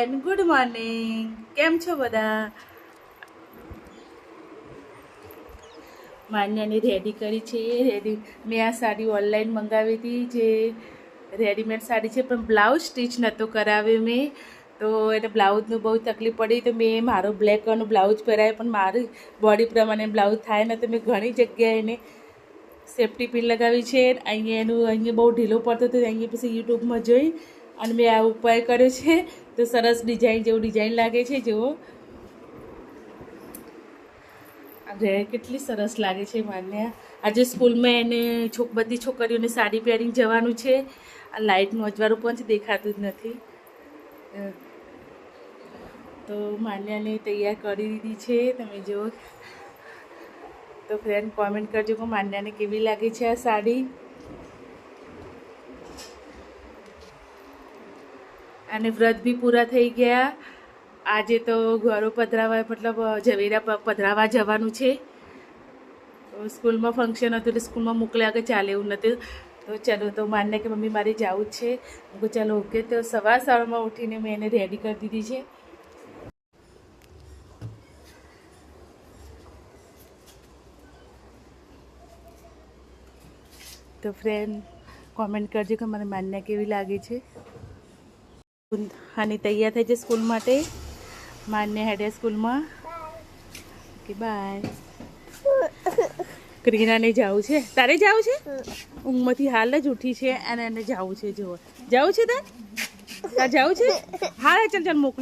Friend, good morning. કેમ છો બધા? માન્યાને રેડી કરી છે. મેં આ સાડી ઓનલાઈન મંગાવી હતી, જે રેડીમેડ સાડી છે, પણ બ્લાઉઝ સ્ટીચ નહોતો કરાવ્યો મેં. તો એને બ્લાઉઝનું બહુ તકલીફ પડી, તો મેં મારો બ્લેક કલરનું બ્લાઉઝ પહેરાવ્યો, પણ મારી બોડી પ્રમાણે બ્લાઉઝ થાય ને, તો મેં ઘણી જગ્યાએ એને સેફ્ટી પિન લગાવી છે. અહીંયા બહુ ઢીલો પડતો હતો, અહીંયા પછી યુટ્યુબમાં જોઈ અને મેં આ ઉપાય કર્યો છે. તો સરસ ડિઝાઇન જેવું ડિઝાઇન લાગે છે. જુઓ કેટલી સરસ લાગે છે માન્યા. આજે સ્કૂલમાં એને બધી છોકરીઓને સાડી પહેરીને જવાનું છે. આ લાઇટનું અજવાળું પણ દેખાતું જ નથી. તો માન્યાને તૈયાર કરી દીધી છે, તમે જુઓ. તો ફ્રેન્ડ, કોમેન્ટ કરજો કે માન્યાને કેવી લાગે છે આ સાડી. અને વ્રત બી પૂરા થઈ ગયા. આજે તો ઘરો પધરાવા, મતલબ ઝવેરા પધરાવા જવાનું છે. સ્કૂલમાં ફંક્શન હતું, એટલે સ્કૂલમાં મોકલ્યા કે ચાલે એવું નહોતું. તો ચાલો, તો માનને કે મમ્મી મારે જવું જ છે. હું કહું ચાલો ઓકે. તો સવારમાં ઉઠીને મેં એને રેડી કરી દીધી છે. તો ફ્રેન્ડ, કોમેન્ટ કરજો કે મને માન્યા કેવી લાગે છે. અને તૈયાર થઈ છે સ્કૂલ માટે. માન્ય હેડે સ્કૂલમાં. Okay, by. ક્રીનાને જવું છે. તારે જવું છે? ઊંઘમાંથી હાલ જ ઉઠી છે અને એને જવું છે. જુઓ, જવું છે તાર જવું છે? હા ચાલ ચાલ, મોકલું.